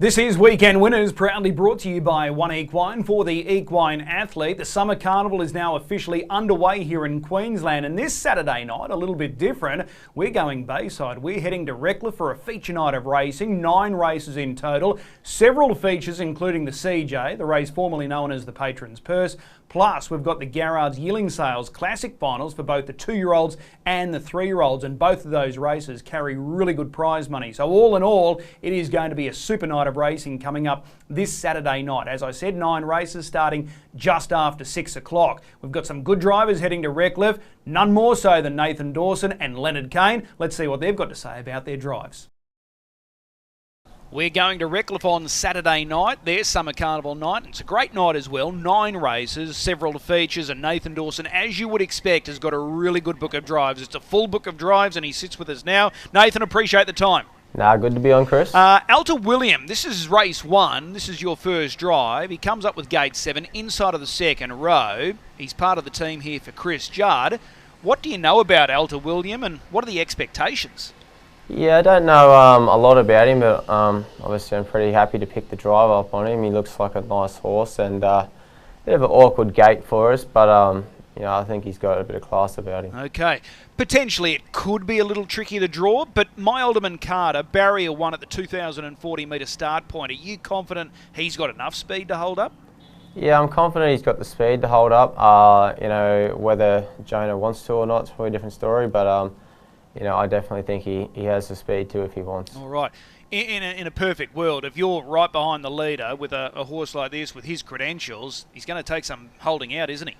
This is Weekend Winners, proudly brought to you by 1Equine. For the equine athlete, the Summer Carnival is now officially underway here in Queensland, and this Saturday night, a little bit different, we're going Bayside. We're heading to Redcliffe for a feature night of racing, 9 races in total, several features including the CJ, the race formerly known as the Patron's Purse, plus we've got the Garrard's Yearling Sales Classic Finals for both the 2-year-olds and the 3-year-olds, and both of those races carry really good prize money. So all in all, it is going to be a super night of racing coming up this Saturday night. As I said, 9 races starting just after 6 o'clock. We've got some good drivers heading to Redcliffe, none more so than Nathan Dawson and Leonard Cain. Let's see what they've got to say about their drives. We're going to Redcliffe on Saturday night, their Summer Carnival night. It's a great night as well, 9 races, several features, and Nathan Dawson, as you would expect, has got a really good book of drives. It's a full book of drives and he sits with us now. Nathan, appreciate the time. Nah, good to be on, Chris. Alta William, this is race 1. This is your first drive. He comes up with gate 7 inside of the second row. He's part of the team here for Chris Judd. What do you know about Alta William and what are the expectations? Yeah, I don't know a lot about him, but obviously I'm pretty happy to pick the drive up on him. He looks like a nice horse and a bit of an awkward gate for us, but you know, I think he's got a bit of class about him. Okay. Potentially it could be a little tricky to draw, but my Alderman Carter, barrier 1 at the 2,040 metre start point, are you confident he's got enough speed to hold up? Yeah, I'm confident he's got the speed to hold up. You know, whether Jonah wants to or not, it's probably a different story, but you know, I definitely think he has the speed to if he wants. All right. In a perfect world, if you're right behind the leader with a horse like this, with his credentials, he's going to take some holding out, isn't he?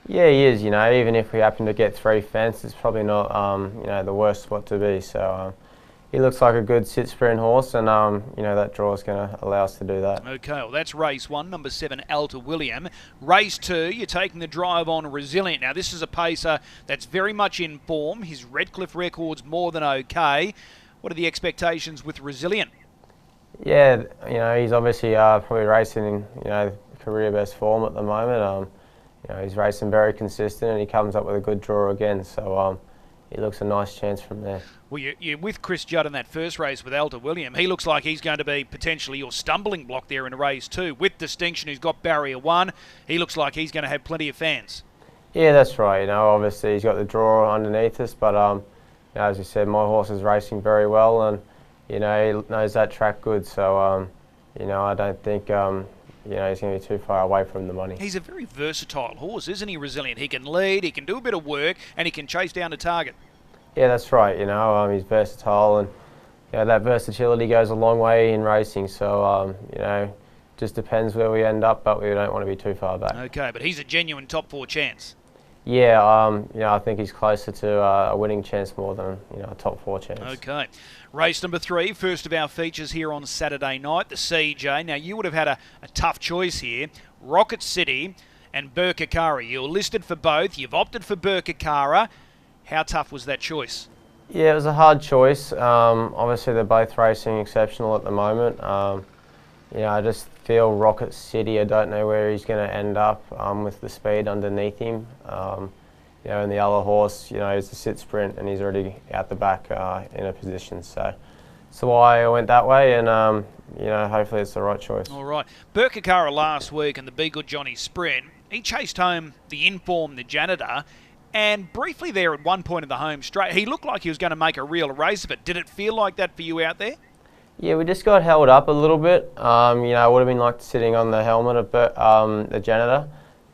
Yeah, he is. You know, even if we happen to get 3 fence, it's probably not you know, the worst spot to be. So he looks like a good sit sprint horse, and you know, that draw is going to allow us to do that. Okay, well that's race 1, number 7, Alta William. Race 2, you're taking the drive on Resilient. Now this is a pacer that's very much in form. His Redcliffe record's more than okay. What are the expectations with Resilient? Yeah, you know, he's obviously probably racing in, you know, career best form at the moment. You know, he's racing very consistent and he comes up with a good draw again. So he looks a nice chance from there. Well, you're with Chris Judd in that first race with Alta William. He looks like he's going to be potentially your stumbling block there in race 2. With distinction, who's got barrier 1. He looks like he's going to have plenty of fans. Yeah, that's right. You know, obviously he's got the draw underneath us, but you know, as you said, my horse is racing very well, and you know, he knows that track good. So you know, I don't think you know, he's going to be too far away from the money. He's a very versatile horse, isn't he, Resilient? He can lead, he can do a bit of work, and he can chase down a target. Yeah, that's right. You know, he's versatile, and you know, that versatility goes a long way in racing. So you know, just depends where we end up, but we don't want to be too far back. Okay, but he's a genuine top 4 chance. Yeah, you know, I think he's closer to a winning chance more than, you know, a top 4 chance. Okay. Race number 3, first of our features here on Saturday night, the CJ. Now, you would have had a tough choice here. Rocket City and Burkakara. You're listed for both. You've opted for Burkakara. How tough was that choice? Yeah, it was a hard choice. Obviously, they're both racing exceptional at the moment. You know, I just feel Rocket City, I don't know where he's going to end up with the speed underneath him. You know, and the other horse, you know, is a sit sprint and he's already out the back in a position. So why I went that way, and you know, hopefully it's the right choice. All right. Burkakara last week in the Be Good Johnny sprint, he chased home the informed, the janitor, and briefly there at one point in the home straight, he looked like he was going to make a real race of it. Did it feel like that for you out there? Yeah, we just got held up a little bit. You know, it would have been like sitting on the helmet of the janitor,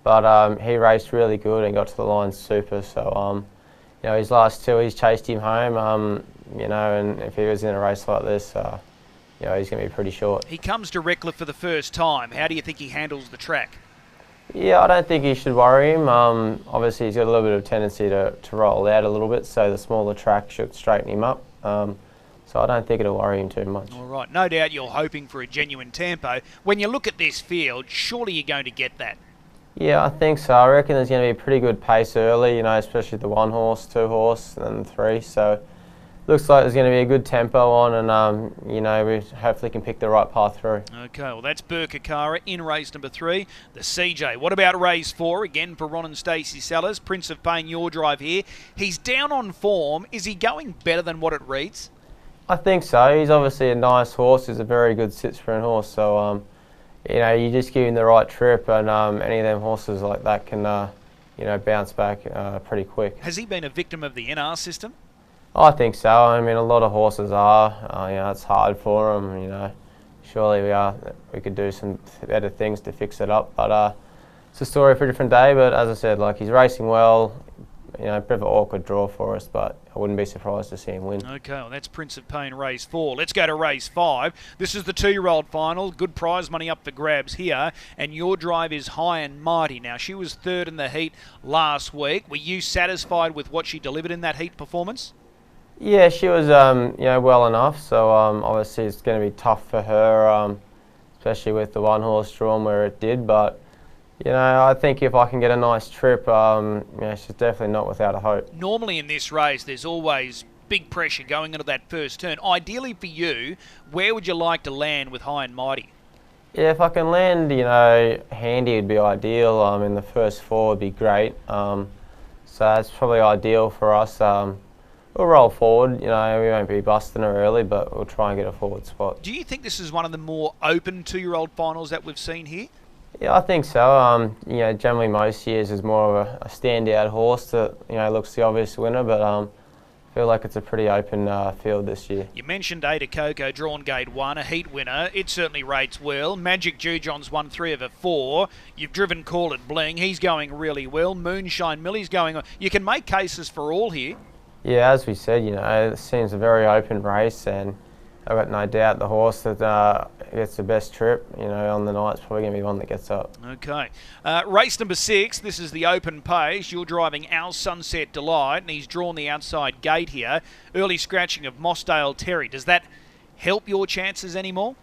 but he raced really good and got to the line super. So, you know, his last 2, he's chased him home. You know, and if he was in a race like this, you know, he's going to be pretty short. He comes to Redcliffe for the first time. How do you think he handles the track? Yeah, I don't think you should worry him. Obviously, he's got a little bit of tendency to roll out a little bit, so the smaller track should straighten him up. So I don't think it'll worry him too much. All right. No doubt you're hoping for a genuine tempo. When you look at this field, surely you're going to get that. Yeah, I think so. I reckon there's going to be a pretty good pace early, you know, especially the 1 horse, 2 horse, and then the 3. So looks like there's going to be a good tempo on, and you know, we hopefully can pick the right path through. Okay, well that's Burkakara in race number 3, the CJ. What about race 4? Again for Ron and Stacey Sellers. Prince of Pain, your drive here. He's down on form. Is he going better than what it reads? I think so. He's obviously a nice horse. He's a very good sit-sprint horse. So, you know, you just give him the right trip, and any of them horses like that can, you know, bounce back pretty quick. Has he been a victim of the NR system? I think so. I mean, a lot of horses are. You know, it's hard for them. You know, surely we could do some better things to fix it up. But it's a story for a different day. But as I said, like, he's racing well. You know, a bit of an awkward draw for us, but I wouldn't be surprised to see him win. Okay, well, that's Prince of Pain race 4. Let's go to race 5. This is the 2-year-old final. Good prize money up for grabs here. And your drive is High and Mighty. Now, she was 3rd in the heat last week. Were you satisfied with what she delivered in that heat performance? Yeah, she was, you know, well enough. So obviously it's going to be tough for her, especially with the one-horse drawn where it did. But you know, I think if I can get a nice trip, you know, she's definitely not without a hope. Normally in this race, there's always big pressure going into that first turn. Ideally for you, where would you like to land with High and Mighty? Yeah, if I can land, you know, handy would be ideal. In the first 4 would be great. So that's probably ideal for us. We'll roll forward. You know, we won't be busting her early, but we'll try and get a forward spot. Do you think this is one of the more open 2-year-old finals that we've seen here? Yeah, I think so. You know, generally most years is more of a standout horse that, you know, looks the obvious winner, but I feel like it's a pretty open field this year. You mentioned Ada Coco, drawn gate 1, a heat winner. It certainly rates well. Magic Jujon's won 3 of her 4. You've driven Call It Bling. He's going really well. Moonshine Millie's going on. You can make cases for all here. Yeah, as we said, you know, it seems a very open race, and I've got no doubt the horse that gets the best trip, you know, on the night is probably going to be one that gets up. Okay. Race number 6, this is the open pace. You're driving Our Sunset Delight, and he's drawn the outside gate here. Early scratching of Mossdale Terry. Does that help your chances anymore?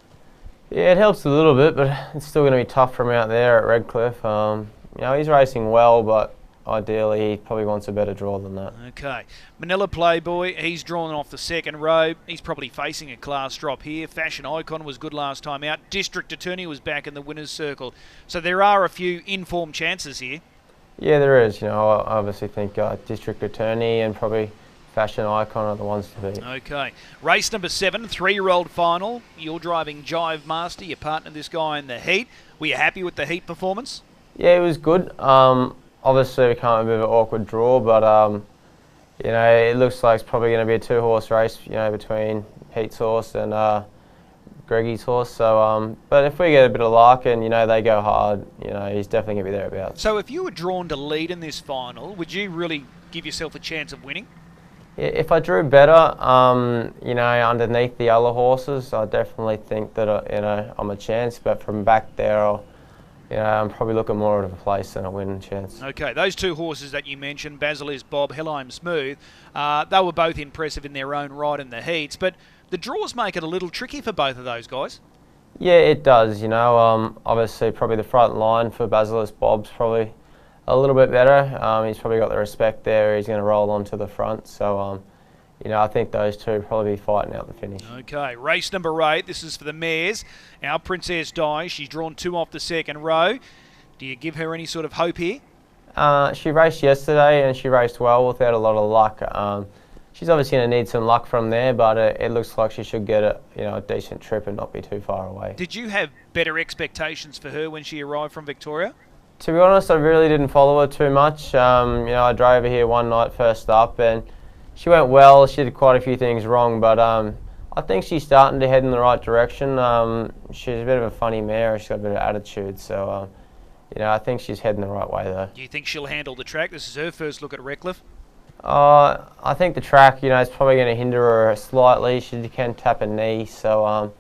Yeah, it helps a little bit, but it's still going to be tough from out there at Redcliffe. You know, he's racing well, but ideally he probably wants a better draw than that. Okay. Manila Playboy, he's drawn off the 2nd row. He's probably facing a class drop here. Fashion Icon was good last time out. District Attorney was back in the winner's circle. So there are a few informed chances here. Yeah, there is. You know, I obviously think District Attorney and probably Fashion Icon are the ones to beat. Okay. Race number 7, 3-year-old final. You're driving Jive Master. You partnered this guy in the heat. Were you happy with the heat performance? Yeah, it was good. Obviously, we can't have a bit of an awkward draw, but you know, it looks like it's probably going to be a 2-horse race, you know, between Pete's horse and Greggy's horse. So, but if we get a bit of luck and, you know, they go hard, you know, he's definitely going to be thereabouts. So if you were drawn to lead in this final, would you really give yourself a chance of winning? Yeah, if I drew better, you know, underneath the other horses, I definitely think that, you know, I'm a chance. But from back there, you know, I'm probably looking more at a place than a winning chance. Okay, those 2 horses that you mentioned, Basilisk Bob, Helheim Smooth, they were both impressive in their own right in the heats, but the draws make it a little tricky for both of those guys. Yeah, it does, you know. Obviously, probably the front line for Basilisk Bob's probably a little bit better. He's probably got the respect there. He's going to roll onto the front, so you know, I think those 2 will probably be fighting out the finish. Okay, race number 8. This is for the mares. Our Princess Di, she's drawn 2 off the 2nd row. Do you give her any sort of hope here? She raced yesterday and she raced well without a lot of luck. She's obviously going to need some luck from there, but it looks like she should get a decent trip and not be too far away. Did you have better expectations for her when she arrived from Victoria? To be honest, I really didn't follow her too much. You know, I drove her here one night first up and she went well. She did quite a few things wrong, but I think she's starting to head in the right direction. She's a bit of a funny mare. She's got a bit of attitude, so you know, I think she's heading the right way though. Do you think she'll handle the track? This is her first look at Redcliffe. I think the track, you know, is probably going to hinder her slightly. She can tap a knee, so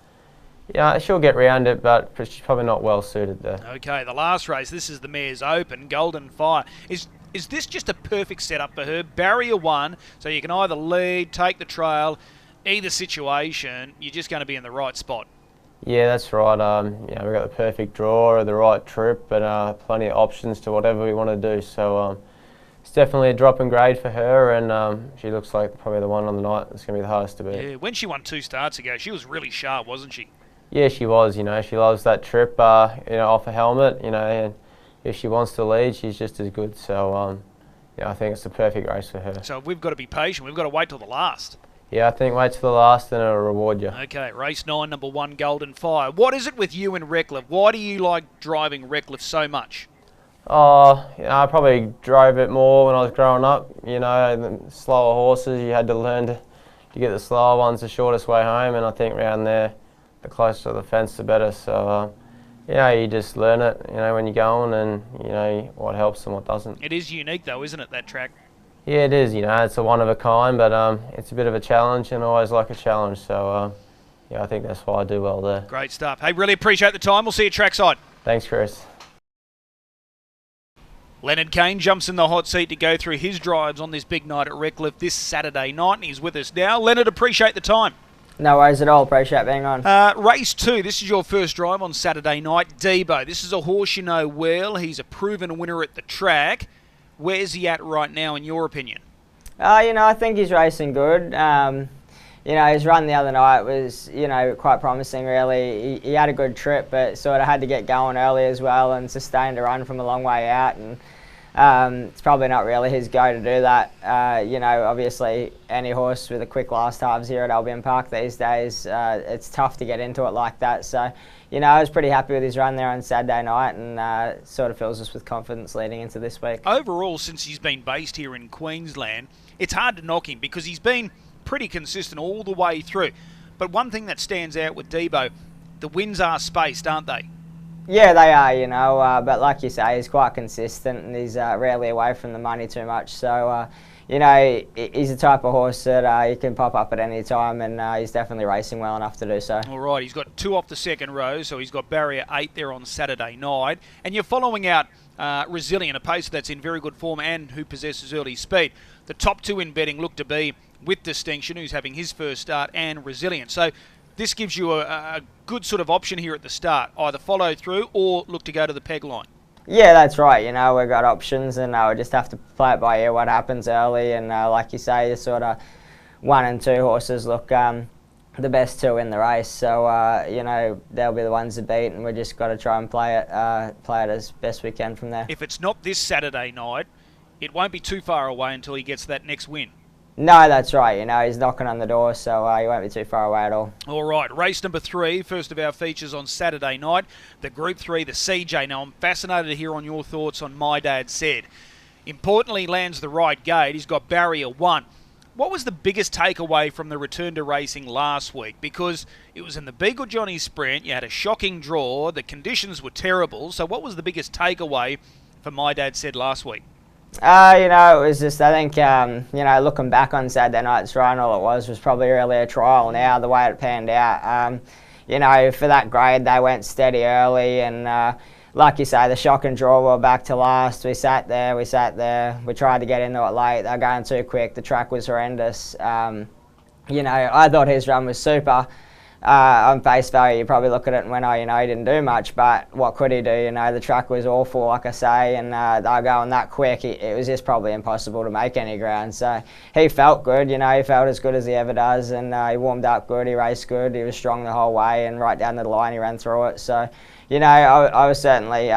yeah, she'll get round it, but she's probably not well suited there. Okay, the last race. This is the Mares Open. Golden Fire. Is this just a perfect setup for her? Barrier 1, so you can either lead, take the trail, either situation, you're just going to be in the right spot. Yeah, that's right. You know, we've got the perfect draw, the right trip, and plenty of options to whatever we want to do. So it's definitely a drop in grade for her, and she looks like probably the one on the night that's going to be the hardest to beat. Yeah, when she won 2 starts ago, she was really sharp, wasn't she? Yeah, she was. You know, she loves that trip, you know, off a helmet, you know, and if she wants to lead, she's just as good. So, yeah, I think it's the perfect race for her. So we've got to be patient. We've got to wait till the last. Yeah, I think wait till the last and it'll reward you. Okay, race 9, number 1, Golden Fire. What is it with you and Redcliffe? Why do you like driving Redcliffe so much? Oh, I probably drove it more when I was growing up. You know, the slower horses, you had to learn to get the slower ones the shortest way home, and I think around there, the closer to the fence, the better. So, you just learn it, when you're going, and, what helps and what doesn't. It is unique though, isn't it, that track? Yeah, it is. It's a one of a kind, but it's a bit of a challenge, and I always like a challenge. So, I think that's why I do well there. Great stuff. Hey, really appreciate the time. We'll see you trackside. Thanks, Chris. Leonard Cain jumps in the hot seat to go through his drives on this big night at Redcliffe this Saturday night, and he's with us now. Leonard, appreciate the time. No worries at all. Appreciate being on. Race 2, this is your first drive on Saturday night. Debo, this is a horse you know well. He's a proven winner at the track. Where's he at right now, in your opinion? I think he's racing good. His run the other night was, quite promising, really. He had a good trip, but sort of had to get going early as well and sustained a run from a long way out. And it's probably not really his go to do that. Obviously, any horse with a quick last halves here at Albion Park these days, it's tough to get into it like that. So, I was pretty happy with his run there on Saturday night, and sort of fills us with confidence leading into this week. Overall, since he's been based here in Queensland, it's hard to knock him because he's been pretty consistent all the way through. But one thing that stands out with Debo, the wins are spaced, aren't they? Yeah, they are, but like you say, he's quite consistent and he's rarely away from the money too much. So, he's the type of horse that he can pop up at any time, and he's definitely racing well enough to do so. All right, he's got 2 off the second row, so he's got barrier 8 there on Saturday night. And you're following out Resilient, a pacer that's in very good form and who possesses early speed. The top 2 in betting look to be with Distinction, who's having his first start, and Resilient. So this gives you a good sort of option here at the start, either follow through or look to go to the peg line. Yeah, that's right. We've got options, and we just have to play it by ear what happens early. And like you say, the sort of 1 and 2 horses look the best 2 in the race. So, they'll be the ones to beat, and we just got to try and play it as best we can from there. If it's not this Saturday night, it won't be too far away until he gets that next win. No, that's right. He's knocking on the door, so he won't be too far away at all. All right, race number 3, first of our features on Saturday night, the Group 3, the CJ. Now, I'm fascinated to hear on your thoughts on My Dad Said. Importantly, lands the right gate. He's got barrier 1. What was the biggest takeaway from the return to racing last week? Because it was in the Beagle Johnny Sprint, you had a shocking draw, the conditions were terrible, so what was the biggest takeaway for My Dad Said last week? It was just, I think, looking back on Saturday night's run, all it was probably really a trial now, the way it panned out. For that grade, they went steady early, and like you say, the shock and draw, we were back to last. We sat there, we tried to get into it late, they were going too quick, the track was horrendous. I thought his run was super. On face value, you probably look at it and went, he didn't do much, but what could he do? The track was awful, like I say, and they were going that quick. It was just probably impossible to make any ground. So he felt good, he felt as good as he ever does, and he warmed up good, he raced good, he was strong the whole way, and right down to the line he ran through it. So, I was certainly,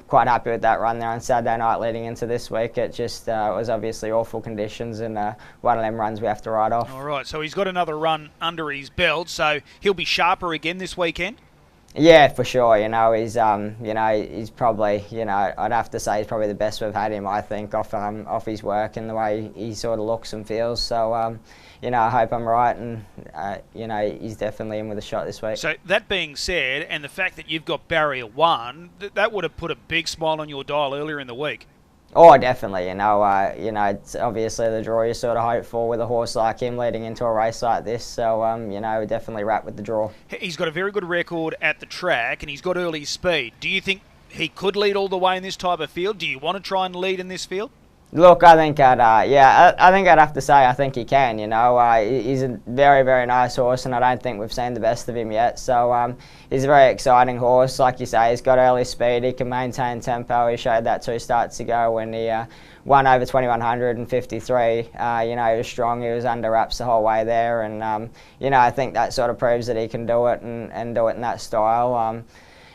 quite happy with that run there on Saturday night leading into this week. It just was obviously awful conditions, and one of them runs we have to ride off. All right, so he's got another run under his belt, so he'll be sharper again this weekend? Yeah, for sure. He's probably, I'd have to say he's probably the best we've had him, I think, off his work and the way he sort of looks and feels. So, I hope I'm right, and, he's definitely in with a shot this week. So, that being said, and the fact that you've got barrier 1, that would have put a big smile on your dial earlier in the week. Oh, definitely. It's obviously the draw you sort of hope for with a horse like him leading into a race like this. So, definitely wrapped with the draw. He's got a very good record at the track, and he's got early speed. Do you think he could lead all the way in this type of field? Do you want to try and lead in this field? Look, I think I think I'd have to say I think he can. He's a very, very nice horse, and I don't think we've seen the best of him yet. So he's a very exciting horse, like you say. He's got early speed. He can maintain tempo. He showed that 2 starts ago when he won over 2100 and 53. He was strong. He was under wraps the whole way there, and I think that sort of proves that he can do it and do it in that style.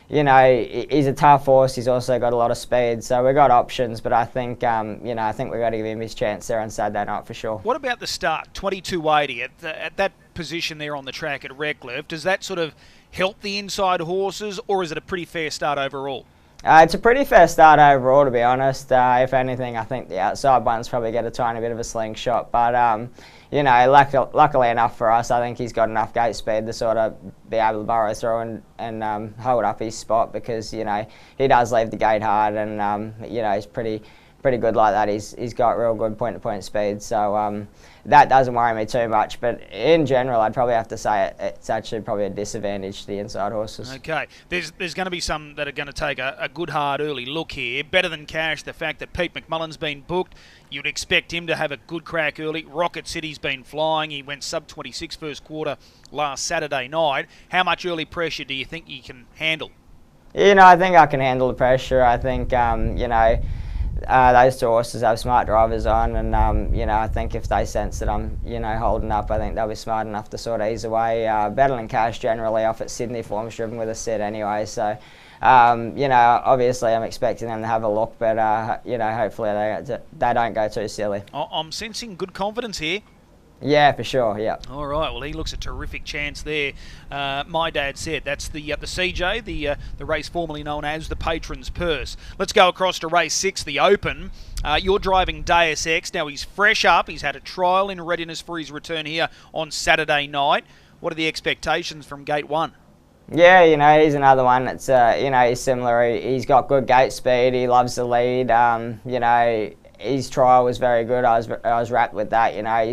you know, he's a tough horse. He's also got a lot of speed, so we've got options. But I think, you know, I think we've got to give him his chance there on Saturday night for sure. What about the start, 2280 at that position there on the track at Redcliffe? Does that sort of help the inside horses, or is it a pretty fair start overall? It's a pretty fair start overall, to be honest. If anything, I think the outside ones probably get a tiny bit of a slingshot. But, you know, luckily enough for us, I think he's got enough gate speed to sort of be able to burrow through and hold up his spot, because, you know, he does leave the gate hard, and, you know, he's pretty good like that. He's got real good point-to-point speed. So that doesn't worry me too much. But in general, I'd probably have to say it's actually probably a disadvantage to the inside horses. Okay. There's going to be some that are going to take a good hard early look here. Better than cash, the fact that Pete McMullen's been booked. You'd expect him to have a good crack early. Rocket City's been flying. He went sub-26 first quarter last Saturday night. How much early pressure do you think you can handle? You know, I think I can handle the pressure. I think, you know, those two horses have smart drivers on, and you know, I think if they sense that I'm, you know, holding up, I think they'll be smart enough to sort of ease away. Better than cash generally off at Sydney, form's driven with a set anyway. So, you know, obviously I'm expecting them to have a look, but you know, hopefully they don't go too silly. I'm sensing good confidence here. Yeah, for sure, yeah. All right, well, he looks a terrific chance there. My dad said that's the CJ, the race formerly known as the Patron's Purse. Let's go across to race 6, the Open. You're driving Deus Ex. Now, he's fresh up. He's had a trial in readiness for his return here on Saturday night. What are the expectations from Gate 1? Yeah, you know, he's another one that's, you know, he's similar. He's got good gate speed. He loves the lead. You know, his trial was very good. I was wrapped with that. You know,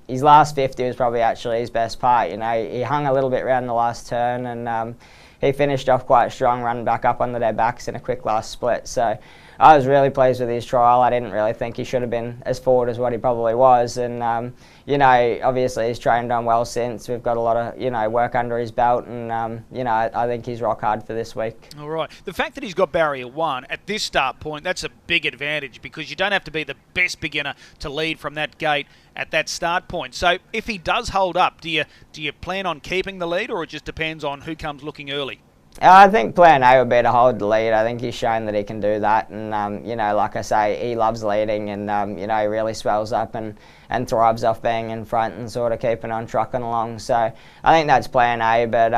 his last 50 was probably actually his best part. You know, he hung a little bit around the last turn, and he finished off quite strong, running back up onto their backs in a quick last split. So I was really pleased with his trial. I didn't really think he should have been as forward as what he probably was. And, you know, obviously he's trained on well since. We've got a lot of, you know, work under his belt. And, you know, I think he's rock hard for this week. All right. The fact that he's got barrier 1 at this start point, that's a big advantage, because you don't have to be the best beginner to lead from that gate at that start point. So if he does hold up, do you plan on keeping the lead, or it just depends on who comes looking early? I think plan A would be to hold the lead. I think he's shown that he can do that, and you know, like I say, he loves leading, and you know, he really swells up and thrives off being in front and sort of keeping on trucking along. So I think that's plan A, but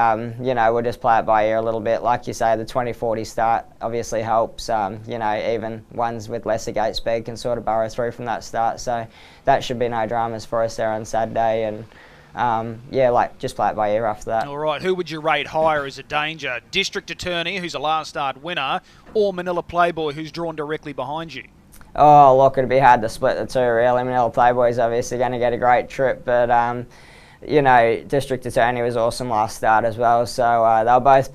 you know, we'll just play it by ear a little bit. Like you say, the 20-40 start obviously helps. You know, even ones with lesser gate speed can sort of burrow through from that start. So that should be no dramas for us there on Saturday, and yeah, like, just play it by ear after that. All right, who would you rate higher as a danger? District Attorney, who's a last start winner, or Manila Playboy, who's drawn directly behind you? Oh, look, it'd be hard to split the two, really. Manila Playboy's obviously going to get a great trip, but, you know, District Attorney was awesome last start as well, so they'll both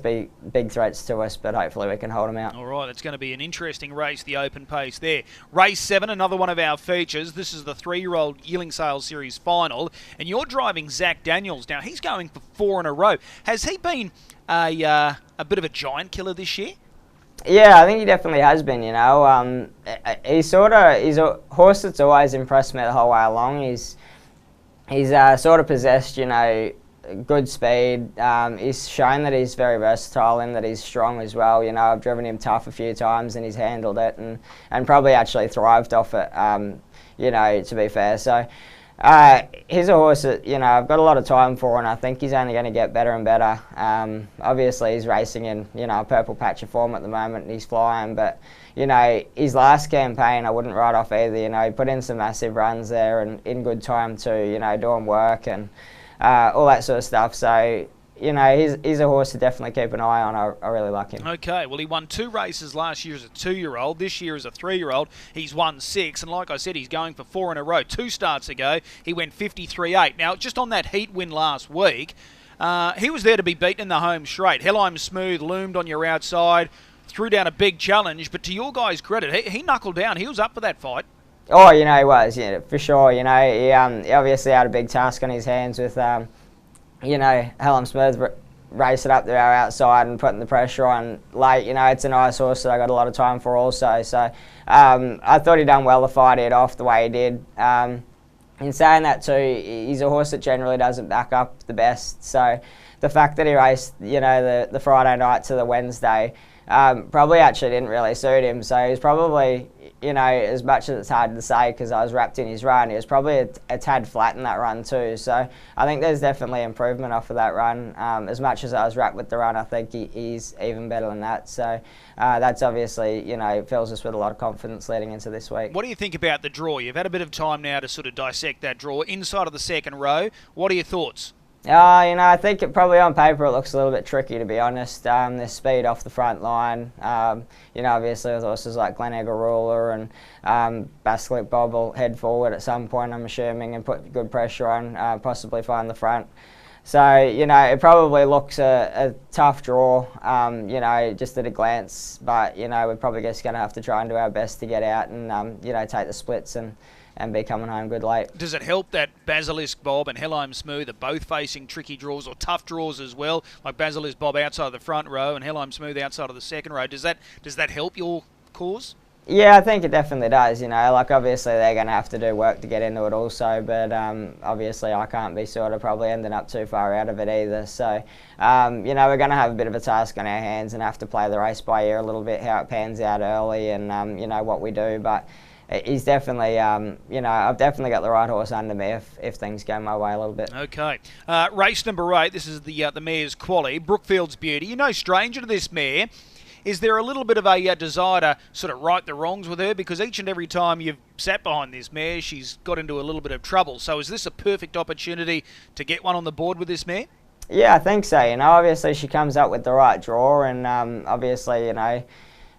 be big threats to us, but hopefully we can hold them out. All right, it's going to be an interesting race, the Open pace there. Race 7, another one of our features. This is the 3-year-old Yearling Sales Series final, and you're driving Zach Daniels. Now, he's going for 4 in a row. Has he been a bit of a giant killer this year? Yeah, I think he definitely has been, you know. He's a horse that's always impressed me the whole way along. He's sort of possessed, you know, good speed. He's shown that he's very versatile and that he's strong as well. You know, I've driven him tough a few times and he's handled it and probably actually thrived off it, you know, to be fair. So he's a horse that, you know, I've got a lot of time for, and I think he's only going to get better and better. Obviously he's racing in, you know, a purple patch of form at the moment, and he's flying, but, you know, his last campaign I wouldn't write off either. You know, he put in some massive runs there and in good time too, you know, doing work and all that sort of stuff. So, you know, he's a horse to definitely keep an eye on. I really like him. Okay, well, he won 2 races last year as a 2-year-old. This year as a 3-year-old, he's won 6. And like I said, he's going for 4 in a row. 2 starts ago, he went 53.8. Now, just on that heat win last week, he was there to be beaten in the home straight. Helheim Smooth loomed on your outside, threw down a big challenge. But to your guys' credit, he knuckled down. He was up for that fight. Oh, you know, he was, yeah, for sure. You know, he obviously had a big task on his hands with, you know, Helheim Smooth racing up there outside and putting the pressure on late. You know, it's a nice horse that I got a lot of time for also. So I thought he done well to fight it off the way he did. in saying that too, he's a horse that generally doesn't back up the best. So the fact that he raced, you know, the Friday night to the Wednesday, probably actually didn't really suit him. So he was probably, you know, as much as it's hard to say because I was wrapped in his run, he was probably a tad flat in that run too. So I think there's definitely improvement off of that run. As much as I was wrapped with the run, I think he's even better than that. So that's obviously, you know, fills us with a lot of confidence leading into this week. What do you think about the draw? You've had a bit of time now to sort of dissect that draw inside of the second row. What are your thoughts? You know, I think it probably on paper it looks a little bit tricky, to be honest. There's speed off the front line. You know, obviously with horses like Glenegg Ruler and Basilisk Bob will head forward at some point, I'm assuming, and put good pressure on, possibly find the front. So, you know, it probably looks a tough draw, you know, just at a glance. But, you know, we're probably just going to have to try and do our best to get out and, you know, take the splits and be coming home good late. Does it help that Basilisk Bob and Helheim Smooth are both facing tricky draws or tough draws as well? Like Basilisk Bob outside of the front row and Helheim Smooth outside of the second row. Does that help your cause? Yeah, I think it definitely does. You know, like obviously they're going to have to do work to get into it also, but obviously I can't be sort of probably ending up too far out of it either. So, you know, we're going to have a bit of a task on our hands and have to play the race by ear a little bit, how it pans out early and, you know, what we do. But he's definitely, you know, I've definitely got the right horse under me if things go my way a little bit. Okay. Race number 8, this is the mare's quali, Brookfield's Beauty. You're no stranger to this mare. Is there a little bit of a desire to sort of right the wrongs with her? Because each and every time you've sat behind this mare, she's got into a little bit of trouble. So is this a perfect opportunity to get one on the board with this mare? Yeah, I think so. You know, obviously she comes up with the right draw and obviously, you know,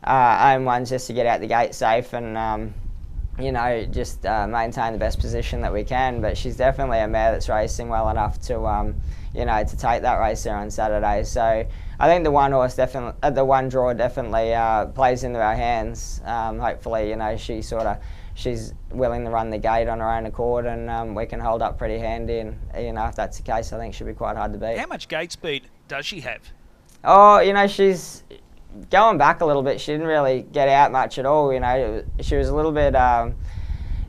aim one's just to get out the gate safe and, you know, just maintain the best position that we can. But she's definitely a mare that's racing well enough to, you know, to take that race there on Saturday. So I think the one horse definitely, the one draw definitely plays into our hands. Hopefully, you know, she's willing to run the gate on her own accord, and we can hold up pretty handy. And you know, if that's the case, I think she'll be quite hard to beat. How much gate speed does she have? Oh, you know, she's going back a little bit. She didn't really get out much at all. You know, she was a little bit.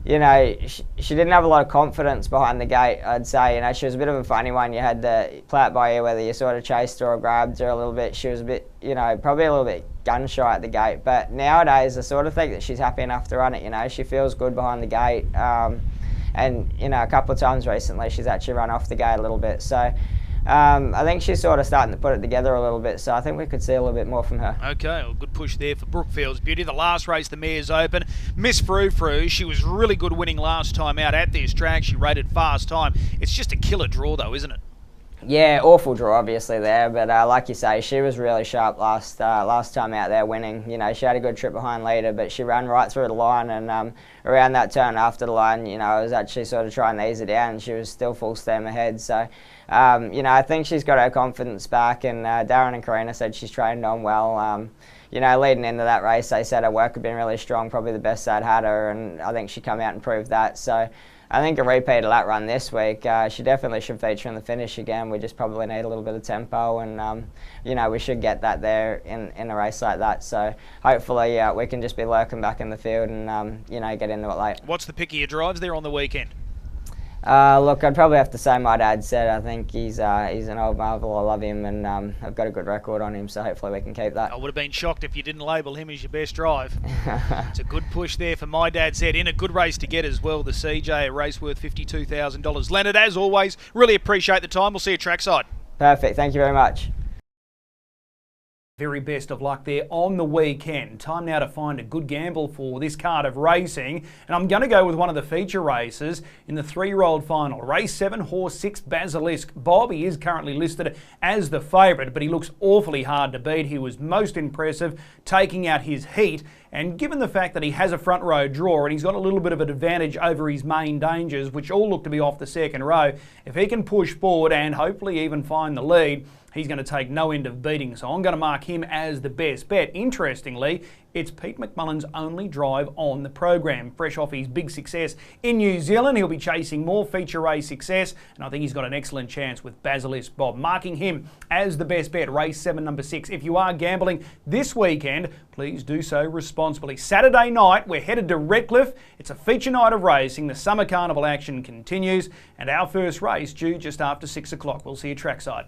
You know, she didn't have a lot of confidence behind the gate, I'd say. You know, she was a bit of a funny one. You had to play it by ear whether you sort of chased her or grabbed her a little bit. She was a bit, you know, probably a little bit gun shy at the gate. But nowadays, I sort of think that she's happy enough to run it, you know. She feels good behind the gate. And, you know, a couple of times recently, she's actually run off the gate a little bit. So I think she's sort of starting to put it together a little bit, so I think we could see a little bit more from her. Okay, well, good push there for Brookfield's Beauty. The last race, the mare's open. Miss Frou Frou, she was really good winning last time out at this track. She rated fast time. It's just a killer draw though, isn't it? Yeah, awful draw obviously there, but like you say, she was really sharp last time out there winning. You know, she had a good trip behind leader, but she ran right through the line and around that turn after the line, you know, I was actually sort of trying to ease her down and she was still full steam ahead. So, you know, I think she's got her confidence back and Darren and Karina said she's trained on well. You know, leading into that race, they said her work had been really strong, probably the best they'd had her, and I think she come out and proved that. So I think a repeat of that run this week, she definitely should feature in the finish again. We just probably need a little bit of tempo and, you know, we should get that there in a race like that. So hopefully we can just be lurking back in the field and, you know, get into it late. What's the pick of your drives there on the weekend? Look, I'd probably have to say my dad said. I think he's an old marvel. I love him and I've got a good record on him, so hopefully we can keep that. I would have been shocked if you didn't label him as your best drive. It's a good push there for my dad's head. In a good race to get as well, the CJ, a race worth $52,000. Leonard, as always, really appreciate the time. We'll see you trackside. Perfect. Thank you very much. Very best of luck there on the weekend. Time now to find a good gamble for this card of racing. And I'm going to go with one of the feature races in the 3-year-old final. Race 7, horse 6, Basilisk. Bobby is currently listed as the favourite, but he looks awfully hard to beat. He was most impressive taking out his heat. And given the fact that he has a front row draw and he's got a little bit of an advantage over his main dangers, which all look to be off the second row, if he can push forward and hopefully even find the lead, He's going to take no end of beating, so I'm going to mark him as the best bet. Interestingly, it's Pete McMullen's only drive on the program. Fresh off his big success in New Zealand, he'll be chasing more feature race success, and I think he's got an excellent chance with Basilisk Bob. Marking him as the best bet, race 7, number 6. If you are gambling this weekend, please do so responsibly. Saturday night, we're headed to Redcliffe. It's a feature night of racing. The Summer Carnival action continues, and our first race due just after 6 o'clock. We'll see you trackside.